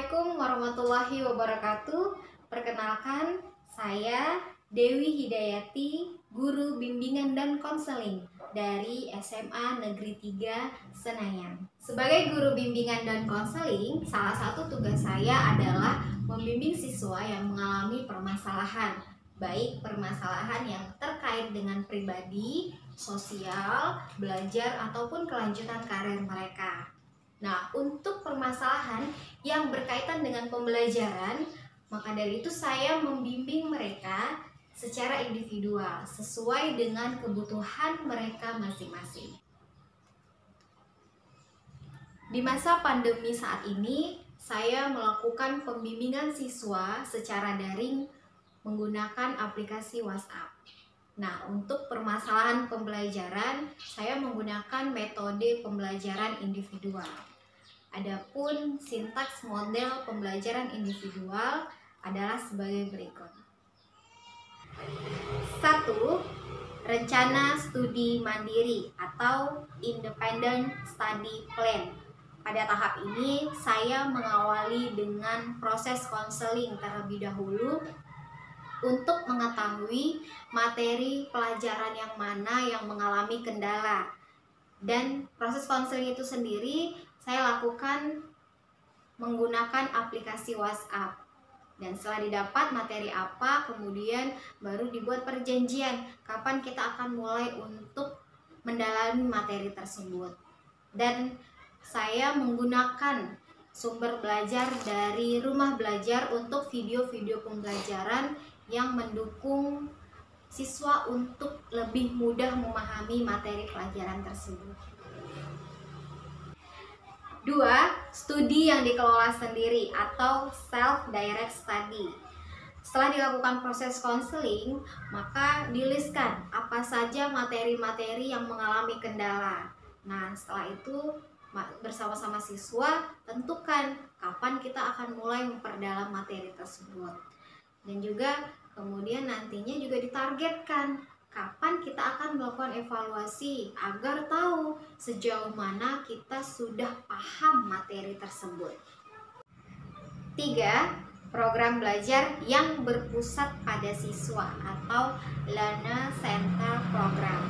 Assalamualaikum warahmatullahi wabarakatuh. Perkenalkan, saya Dewi Hidayati, guru bimbingan dan konseling dari SMA Negeri 3 Senayan. Sebagai guru bimbingan dan konseling, salah satu tugas saya adalah membimbing siswa yang mengalami permasalahan, baik permasalahan yang terkait dengan pribadi, sosial, belajar, ataupun kelanjutan karir mereka. Nah, untuk permasalahan yang berkaitan dengan pembelajaran, maka dari itu saya membimbing mereka secara individual sesuai dengan kebutuhan mereka masing-masing. Di masa pandemi saat ini, saya melakukan pembimbingan siswa secara daring menggunakan aplikasi WhatsApp. Nah, untuk permasalahan pembelajaran, saya menggunakan metode pembelajaran individual. Adapun sintaks model pembelajaran individual adalah sebagai berikut. 1. Rencana studi mandiri atau Independent Study Plan. Pada tahap ini, saya mengawali dengan proses konseling terlebih dahulu untuk mengetahui materi pelajaran yang mana yang mengalami kendala. Dan proses konseling itu sendiri saya lakukan menggunakan aplikasi WhatsApp. Dan setelah didapat materi apa, kemudian baru dibuat perjanjian kapan kita akan mulai untuk mendalami materi tersebut. Dan saya menggunakan sumber belajar dari Rumah Belajar untuk video-video pembelajaran yang mendukung siswa untuk lebih mudah memahami materi pelajaran tersebut. 2. Studi yang dikelola sendiri atau self-direct study. Setelah dilakukan proses konseling, maka dilistkan apa saja materi-materi yang mengalami kendala. Nah, setelah itu bersama-sama siswa tentukan kapan kita akan mulai memperdalam materi tersebut. Dan juga kemudian nantinya juga ditargetkan kapan kita akan melakukan evaluasi agar tahu sejauh mana kita sudah paham materi tersebut. 3. Program belajar yang berpusat pada siswa atau Learner Center Program.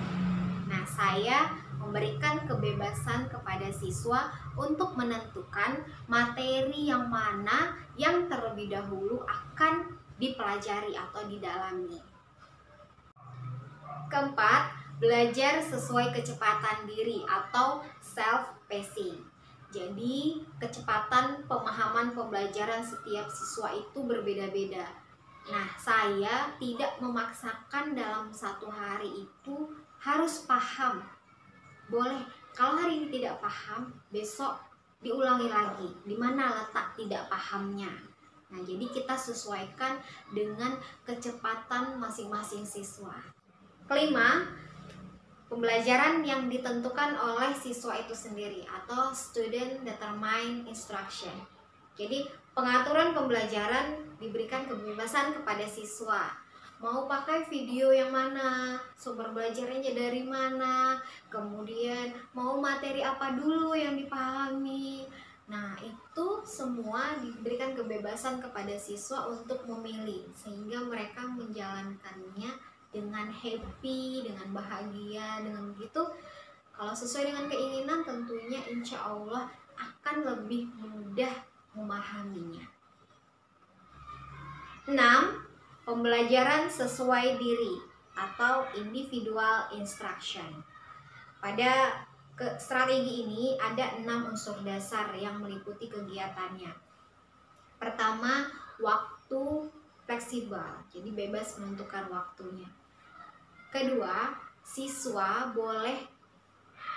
Nah, saya memberikan kebebasan kepada siswa untuk menentukan materi yang mana yang terlebih dahulu akan dipelajari atau didalami. 4. Belajar sesuai kecepatan diri atau self-pacing. Jadi, kecepatan pemahaman pembelajaran setiap siswa itu berbeda-beda. Nah, saya tidak memaksakan dalam satu hari itu harus paham. Boleh, kalau hari ini tidak paham, besok diulangi lagi. Di mana letak tidak pahamnya? Nah, jadi kita sesuaikan dengan kecepatan masing-masing siswa. 5. Pembelajaran yang ditentukan oleh siswa itu sendiri atau Student Determined Instruction. Jadi, pengaturan pembelajaran diberikan kebebasan kepada siswa. Mau pakai video yang mana, sumber belajarnya dari mana, kemudian mau materi apa dulu yang dipahami. Nah, itu semua diberikan kebebasan kepada siswa untuk memilih sehingga mereka menjalankannya dengan happy, dengan bahagia, dengan begitu. Kalau sesuai dengan keinginan, tentunya insya Allah akan lebih mudah memahaminya. 6. Pembelajaran sesuai diri atau individual instruction. Pada strategi ini ada 6 unsur dasar yang meliputi kegiatannya. Pertama, waktu fleksibel, jadi bebas menentukan waktunya. Kedua, siswa boleh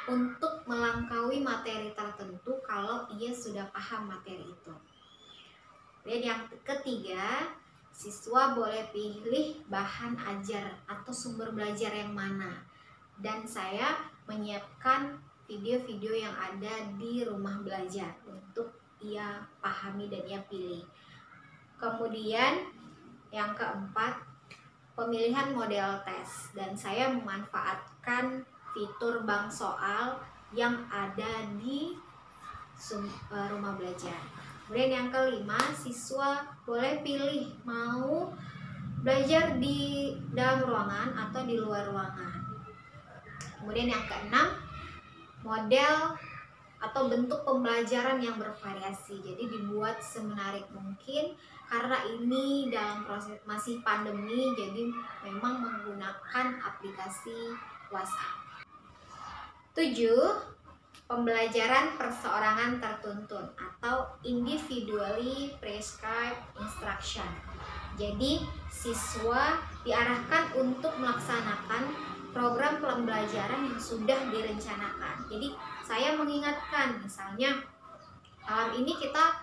untuk melangkaui materi tertentu kalau ia sudah paham materi itu. Dan yang ketiga, siswa boleh pilih bahan ajar atau sumber belajar yang mana. Dan saya menyiapkan video-video yang ada di Rumah Belajar untuk ia pahami dan ia pilih. Kemudian yang keempat, pemilihan model tes, dan saya memanfaatkan fitur bank soal yang ada di Rumah Belajar. Kemudian yang kelima, siswa boleh pilih mau belajar di dalam ruangan atau di luar ruangan. Kemudian yang keenam, model atau bentuk pembelajaran yang bervariasi. Jadi dibuat semenarik mungkin, karena ini dalam proses masih pandemi, jadi memang menggunakan aplikasi WhatsApp. 7. Pembelajaran perseorangan tertuntun atau individually prescribed instruction. Jadi siswa diarahkan untuk melaksanakan program pembelajaran yang sudah direncanakan. Jadi saya mengingatkan, misalnya malam ini kita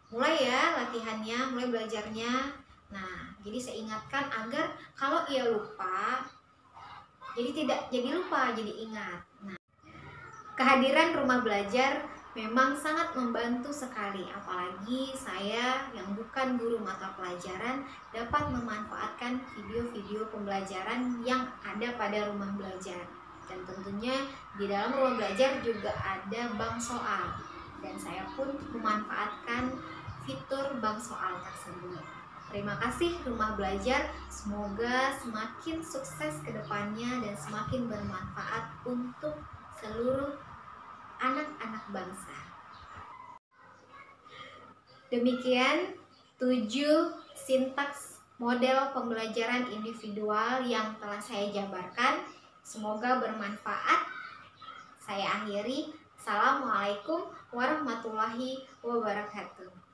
mulai ya latihannya, mulai belajarnya. Nah, jadi saya ingatkan agar kalau ia lupa, jadi tidak jadi lupa, jadi ingat. Nah, kehadiran rumah belajar memang sangat membantu sekali, apalagi saya yang bukan guru mata pelajaran dapat memanfaatkan video-video pembelajaran yang ada pada rumah belajar. Dan tentunya di dalam rumah belajar juga ada bank soal, dan saya pun memanfaatkan fitur bank soal tersebut. Terima kasih rumah belajar, semoga semakin sukses ke depannya dan semakin bermanfaat untuk seluruh anak-anak bangsa. Demikian 7 sintaks model pembelajaran individual yang telah saya jabarkan. Semoga bermanfaat. Saya akhiri. Assalamualaikum warahmatullahi wabarakatuh.